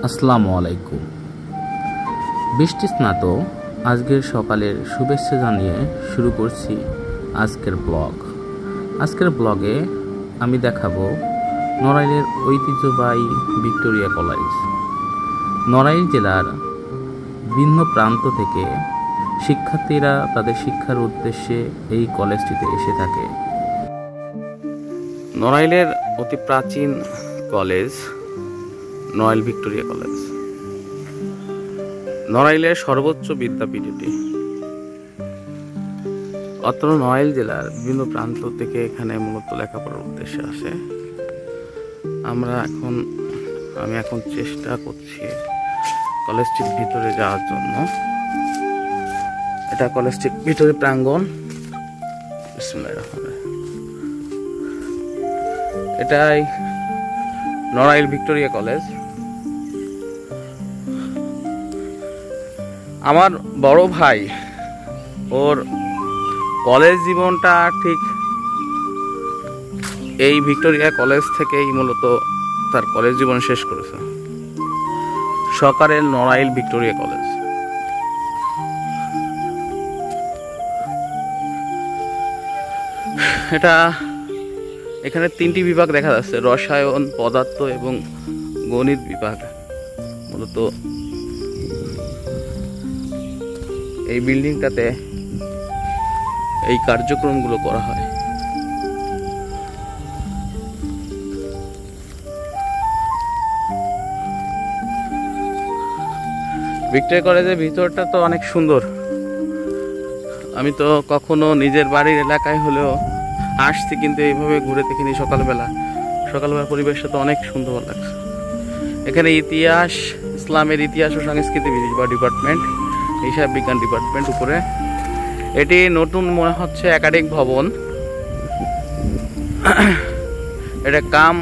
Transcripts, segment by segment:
আসসালামু আলাইকুম। বৃষ্টি স্নাত আজকের সকালের শুভেচ্ছা জানিয়ে শুরু করছি আজকের ব্লগ। আজকের ব্লগে আমি দেখাবো নড়াইলের ঐতিহ্যবাহী ভিক্টোরিয়া কলেজ। নড়াইল জেলার ভিন্ন প্রান্ত থেকে শিক্ষার্থীরা তাদের শিক্ষার উদ্দেশ্যে এই কলেজটিতে এসে থাকে। নড়াইলের অতি প্রাচীন কলেজ নড়াইল ভিক্টোরিয়া কলেজ। নড়াইলের সর্বোচ্চ বিদ্যাপীঠ এটি। অত্র নড়াইল জেলার বিভিন্ন প্রান্ত থেকে এখানে মূলত লেখাপড়ার উদ্দেশ্যে আসে। আমি এখন চেষ্টা করছি কলেজটির ভিতরে যাওয়ার জন্য। এটা কলেজটির ভিতরে প্রাঙ্গণ। এটাই নড়াইল ভিক্টোরিয়া কলেজ। আমার বড় ভাই ওর কলেজ জীবনটা ঠিক এই ভিক্টোরিয়া কলেজ থেকেই মূলত তার কলেজ জীবন শেষ করেছে। সরকারের নড়াইল ভিক্টোরিয়া কলেজ। এখানে 3টি বিভাগ দেখা যাচ্ছে, রসায়ন, পদার্থ এবং গণিত বিভাগ। মূলত এই বিল্ডিংটাতে এই কার্যক্রমগুলো করা হয়। ভিক্টোরিয়া কলেজের ভিতরটা তো অনেক সুন্দর। আমি তো কখনো নিজের বাড়ির এলাকায় হলেও আসছি, কিন্তু এইভাবে ঘুরে দেখিনি। সকালবেলা পরিবেশটা তো অনেক সুন্দর লাগছে। এখানে ইতিহাস, ইসলামের ইতিহাস ও সংস্কৃতি ডিপার্টমেন্ট, হিসাব বিজ্ঞান ডিপার্টমেন্ট উপরে। এটি নতুন মনে হচ্ছে একাডেমিক ভবন। এটা কাম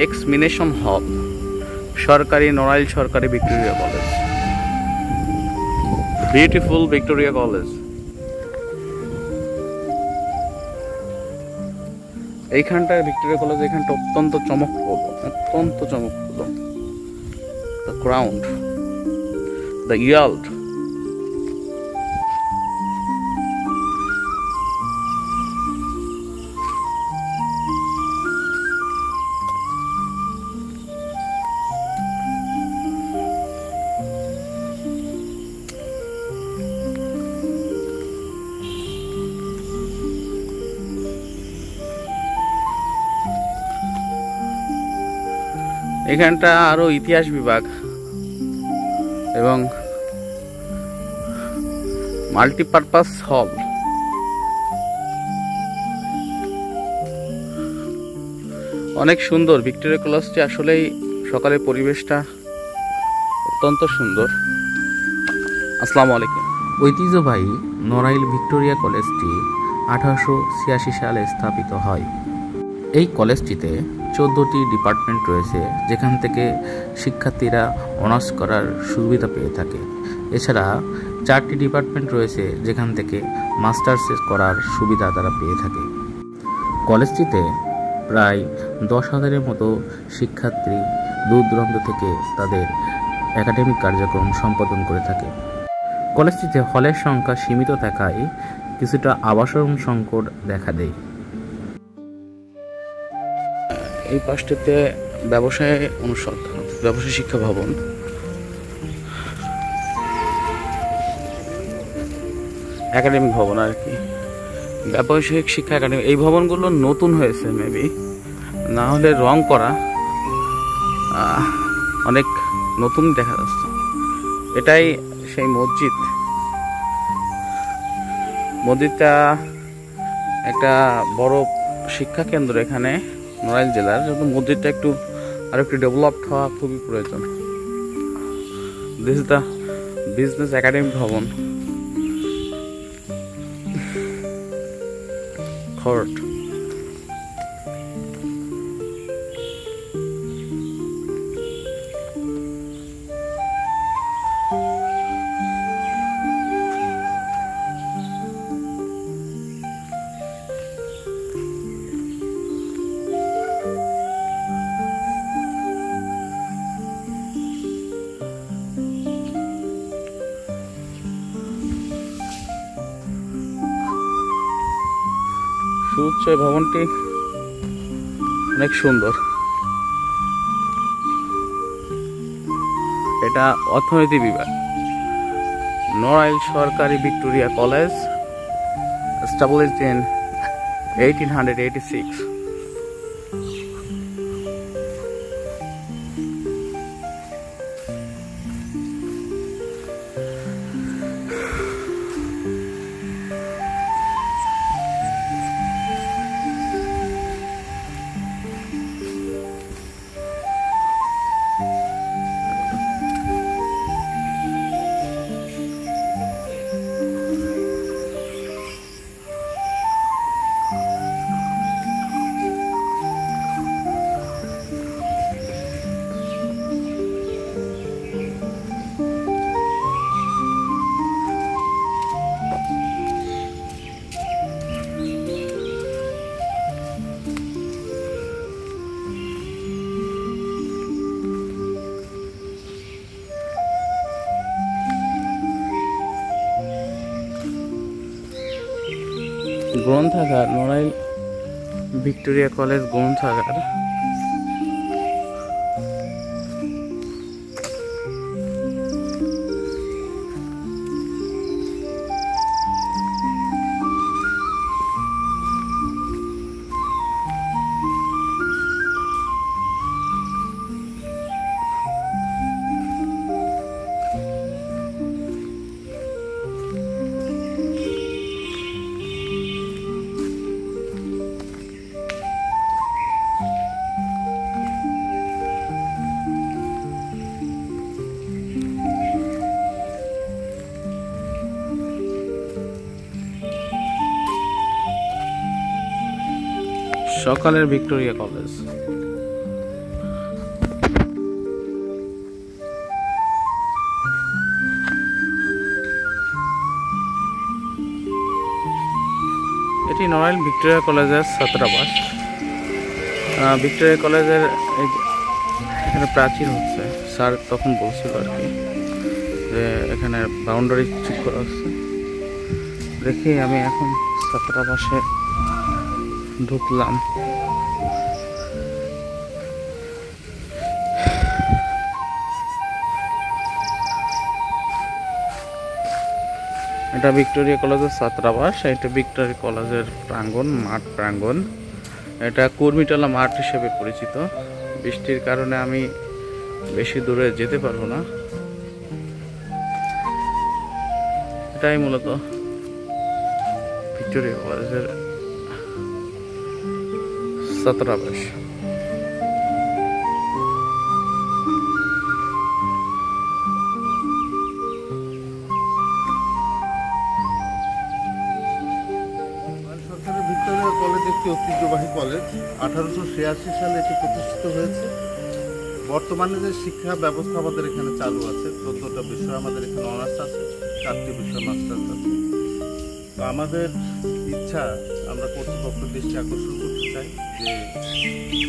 এক্সমিনেশন হল, সরকারি নড়াইল সরকারি Victoria college. Beautiful Victoria college. এইখানটার ভিক্টোরিয়া কলেজ এখানটা অত্যন্ত চমকপ্রদ। The crown, the yield. এখানটা আরো ইতিহাস বিভাগ এবং মাল্টিপারপাস হল। অনেক সুন্দর ভিক্টোরিয়া কলেজটি। আসলেই সকালের পরিবেশটা অত্যন্ত সুন্দর। আসসালামু আলাইকুম। ঐতিহ্যবাহী নড়াইল ভিক্টোরিয়া কলেজটি 1886 সালে স্থাপিত হয়। এই কলেজটিতে 14টি ডিপার্টমেন্ট রয়েছে, যেখান থেকে শিক্ষার্থীরা অনার্স করার সুবিধা পেয়ে থাকে। এছাড়া 4টি ডিপার্টমেন্ট রয়েছে, যেখান থেকে মাস্টার্স করার সুবিধা তারা পেয়ে থাকে। কলেজটিতে প্রায় 10,000-এর মতো শিক্ষার্থী দূর দূরান্ত থেকে তাদের একাডেমিক কার্যক্রম সম্পাদন করে থাকে। কলেজটিতে হলের সংখ্যা সীমিত থাকায় কিছুটা আবাসন সংকট দেখা দেয়। এই পাশটিতে ব্যবসায় শিক্ষা ভবন। একাডেমিক ভবন আর কি, ব্যবসায়িক শিক্ষা একাডেমি। এই ভবনগুলো নতুন হয়েছে, মেবি, না হলে রং করা। অনেক নতুন দেখা যাচ্ছে। এটাই সেই মসজিদটা একটা বড় শিক্ষা কেন্দ্র এখানে নড়াইল জেলার। যেহেতু মসজিদটা আরো একটু ডেভেলপড হওয়া খুবই প্রয়োজন। This is the business academic ভবন, খড়। সুউচ্চ এই ভবনটি অনেক সুন্দর। এটা অর্থনীতি বিভাগ, নড়াইল সরকারি ভিক্টোরিয়া কলেজ, established in 1886. গ্রন্থাগার, নড়াইল ভিক্টোরিয়া কলেজ গ্রন্থাগার। সকালের ভিক্টোরিয়া কলেজ। এটি নড়াইল ভিক্টোরিয়া কলেজের ছাত্রাবাস। ভিক্টোরিয়া কলেজের এখানে প্রাচীর হচ্ছে, স্যার তখন বলছিল আর কি যে এখানে বাউন্ডারি ঠিক করা হচ্ছে। দেখি আমি এখন ছাত্রাবাসে ঢুকলাম। এটা ভিক্টোরিয়া কলেজের ছাত্রাবাস, এটা ভিক্টোরিয়া কলেজের প্রাঙ্গণ, মাঠ প্রাঙ্গণ। এটা কুর্মিটলা মাঠ হিসেবে পরিচিত। বৃষ্টির কারণে আমি বেশি দূরে যেতে পারবো না। এটাই মূলত ভিক্টোরিয়া কলেজের ছাত্রাবাস। ভিক্টোরিয়া কলেজ একটি ঐতিহ্যবাহী কলেজ। 1886 সালে এটি প্রতিষ্ঠিত হয়েছে। বর্তমানে যে শিক্ষা ব্যবস্থা আমাদের এখানে চালু আছে, 14টা বিষয় আমাদের এখানে অনার্স আছে, 4টি বিষয় মাস্টার্স আছে। তো আমাদের ইচ্ছা, আমরা কর্তৃপক্ষের দৃষ্টি আকর্ষণ করতে চাই যে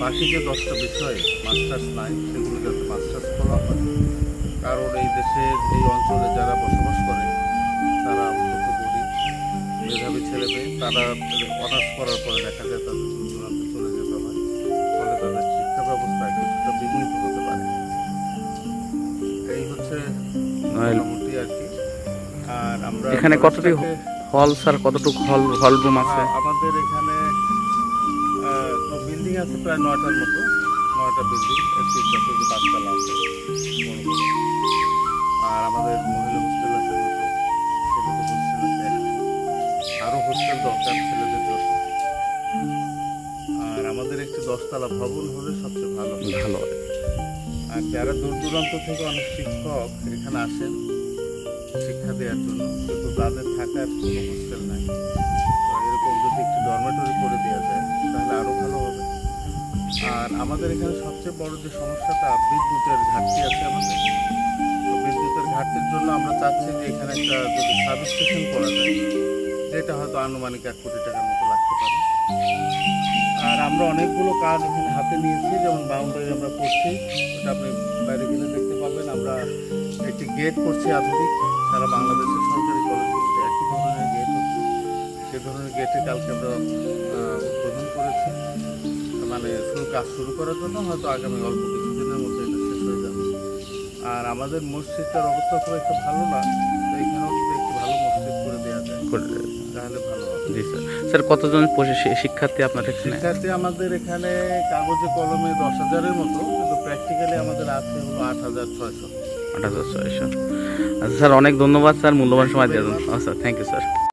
বাকি যে 10টা বিষয়ে মাস্টার্স নাই সেগুলো যাতে মাস্টার্স করা হয়। কারণ এই দেশের এই অঞ্চলে যারা বসবাস করে তারা অন্তত গরিব মেধাবী ছেলে মেয়ে, তারা অনার্স করার পরে দেখা যায় তাদের দূর দূরান্তে চলে যেতে হয়, ফলে তাদের শিক্ষা ব্যবস্থা কিছুটা বিঘ্নিত হতে পারে। এই হচ্ছে মোটামুটি আর কি। আর আমরা এখানে কতটি হল স্যার, কতটুকু হল রুম আছে? আমাদের এখানে বিল্ডিং আছে প্রায় 9টার মতো, 9টা বিল্ডিং, 3টা থেকে 5তলা আছে বড় বড়। আর আমাদের মহিলা হোস্টেল আছে, ছেলেদের হোস্টেল আছে, আরও হোস্টেল দরকার ছেলেদের জন্য। আর আমাদের একটি 10তলা ভবন হলে সবচেয়ে ভালো হয়। আর যারা দূর দূরান্ত থেকে অনেক শিক্ষক এখানে আসেন শিক্ষা দেওয়ার জন্য, কিন্তু তাদের থাকার কোনো হোস্টেল নাই। এরকম যদি একটি ডরমেটরি করে দেওয়া যায় তাহলে আরও ভালো হবে। আর আমাদের এখানে সবচেয়ে বড় যে সমস্যাটা, বিদ্যুতের ঘাটতি আছে আমাদের। তো বিদ্যুতের ঘাটতির জন্য আমরা চাচ্ছি যে এখানে একটা যদি সাবস্টেশন করা যায়, যেটা হয়তো আনুমানিক 1 কোটি টাকার মতো লাগতে পারে। আর আমরা অনেকগুলো কাজ এখানে হাতে নিয়েছি, যেমন বাউন্ডারি আমরা করছি, ওটা আপনি বাইরে গেলে দেখতে পাবেন। আমরা একটি গেট করছি আধুনিক, সারা বাংলাদেশের সরকারি কলেজগুলোতে একই ধরনের গেট হচ্ছে। সে ধরনের গেটে কালকে আমরা মানে কাজ শুরু করার জন্য হয়তো আগামী অল্প কিছুদিনের মধ্যে এটা শেষ হয়ে যাবে। আর আমাদের মসজিদটার অবস্থা খুব একটা ভালো না, তো এখানেও যদি একটু ভালো মসজিদ করে দেওয়া যায় তাহলে ভালো হবে। জি স্যার। স্যার কতজন শিক্ষার্থী আপনার এখানে? শিক্ষার্থী আমাদের এখানে কাগজে কলমে 10,000-এর মতো, কিন্তু প্র্যাকটিক্যালি আমাদের আছে হলো 8,600। 8,600। আচ্ছা স্যার, অনেক ধন্যবাদ স্যার, মূল্যবান সময় দেওয়ার জন্য। আচ্ছা, থ্যাংক ইউ স্যার।